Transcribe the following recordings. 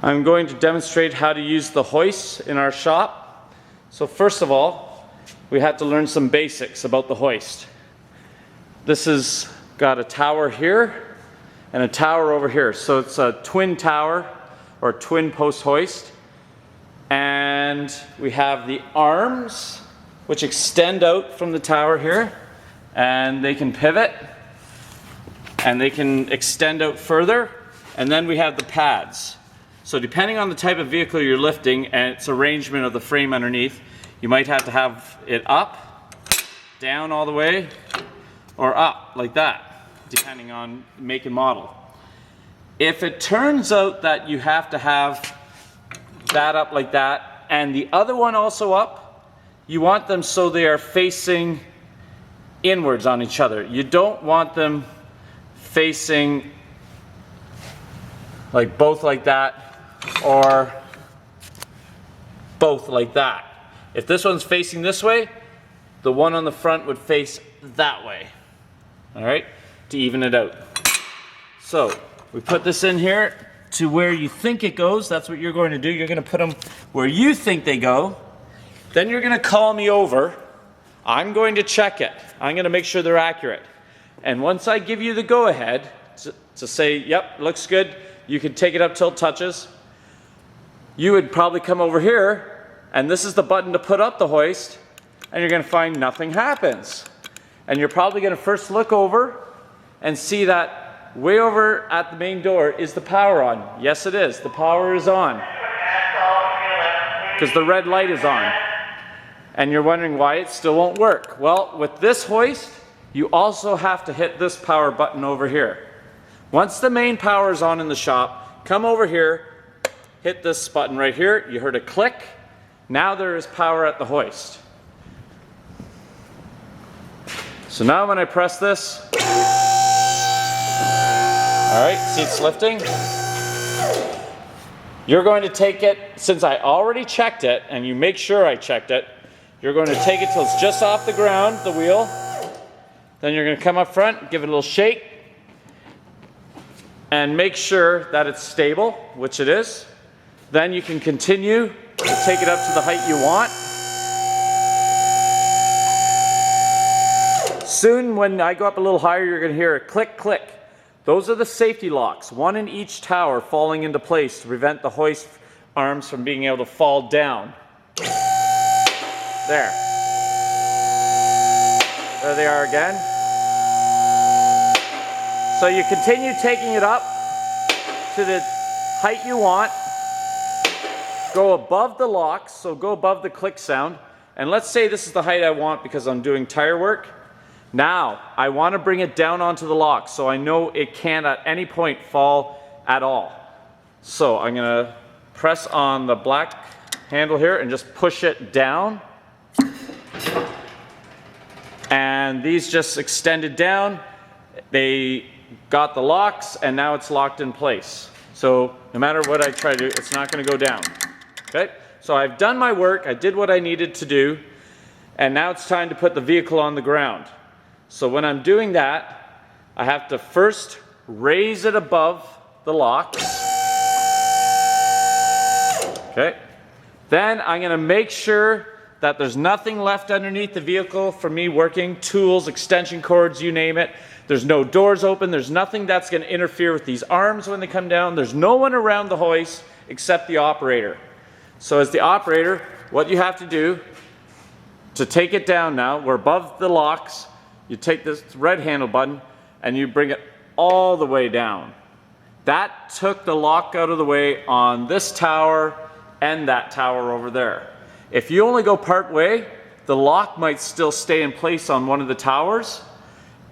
I'm going to demonstrate how to use the hoists in our shop. So first of all, we have to learn some basics about the hoist. This has got a tower here and a tower over here. So it's a twin tower or twin post hoist. And we have the arms which extend out from the tower here, and they can pivot and they can extend out further. And then we have the pads. So depending on the type of vehicle you're lifting and its arrangement of the frame underneath, you might have to have it up, down all the way, or up like that, depending on make and model. If it turns out that you have to have that up like that and the other one also up, you want them so they are facing inwards on each other. You don't want them facing like both like that or both like that. If this one's facing this way, the one on the front would face that way. All right, to even it out. So we put this in here to where you think it goes. That's what you're going to do. You're going to put them where you think they go. Then you're going to call me over. I'm going to check it. I'm going to make sure they're accurate. And once I give you the go-ahead to say, yep, looks good, you can take it up till it touches, you would probably come over here, and this is the button to put up the hoist, and you're going to find nothing happens. And you're probably going to first look over and see that way over at the main door is the power on. Yes, it is. The power is on because the red light is on. And you're wondering why it still won't work. Well, with this hoist, you also have to hit this power button over here. Once the main power is on in the shop, come over here, hit this button right here. You heard a click. Now there is power at the hoist. So now when I press this, all right, see it's lifting? You're going to take it, since I already checked it, and you make sure I checked it, you're going to take it till it's just off the ground, the wheel. Then you're going to come up front, give it a little shake, and make sure that it's stable, which it is. Then you can continue to take it up to the height you want. Soon, when I go up a little higher, you're going to hear a click, click. Those are the safety locks, one in each tower falling into place to prevent the hoist arms from being able to fall down. There. There they are again. So you continue taking it up to the height you want. Go above the locks, so go above the click sound. And let's say this is the height I want because I'm doing tire work. Now, I want to bring it down onto the lock so I know it can't at any point fall at all. So I'm going to press on the black handle here and just push it down. And these just extended down. They got the locks and now it's locked in place. So no matter what I try to do, it's not going to go down. Okay? So I've done my work. I did what I needed to do. And now it's time to put the vehicle on the ground. So when I'm doing that, I have to first raise it above the locks. Okay. Then I'm going to make sure that there's nothing left underneath the vehicle for me working, tools, extension cords, you name it. There's no doors open. There's nothing that's going to interfere with these arms when they come down. There's no one around the hoist except the operator. So as the operator, what you have to do to take it down now, we're above the locks. You take this red handle button and you bring it all the way down. That took the lock out of the way on this tower and that tower over there. If you only go part way, the lock might still stay in place on one of the towers,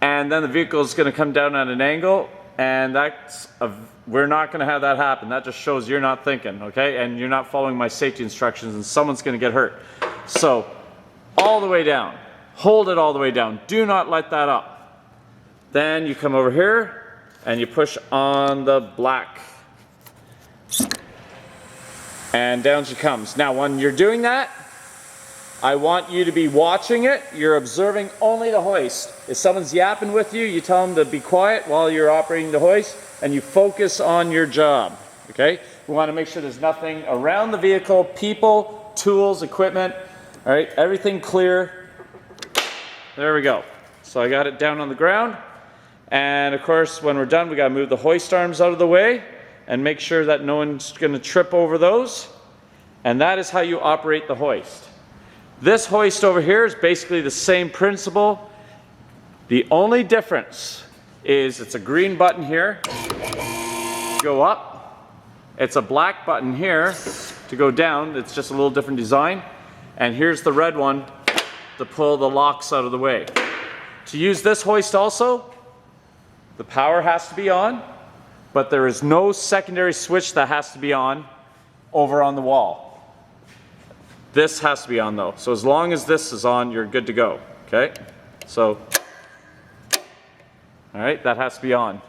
and then the vehicle is going to come down at an angle, and we're not going to have that happen. That just shows you're not thinking, okay? And you're not following my safety instructions, and someone's going to get hurt. So all the way down. Hold it all the way down. Do not let that up. Then you come over here and you push on the black. And down she comes. Now when you're doing that, I want you to be watching it. You're observing only the hoist. If someone's yapping with you, you tell them to be quiet while you're operating the hoist and you focus on your job. Okay? We want to make sure there's nothing around the vehicle, people, tools, equipment. All right, everything clear. There we go. So I got it down on the ground. And of course, when we're done, we got to move the hoist arms out of the way and make sure that no one's going to trip over those. And that is how you operate the hoist. This hoist over here is basically the same principle. The only difference is it's a green button here to go up. It's a black button here to go down. It's just a little different design. And here's the red one to pull the locks out of the way. To use this hoist also, the power has to be on, but there is no secondary switch that has to be on over on the wall. This has to be on though. So as long as this is on, you're good to go. Okay? So, all right, that has to be on.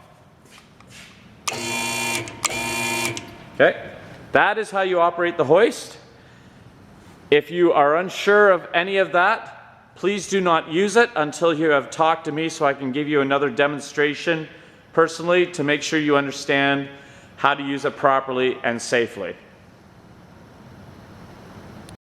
Okay? That is how you operate the hoist. If you are unsure of any of that, please do not use it until you have talked to me so I can give you another demonstration personally to make sure you understand how to use it properly and safely.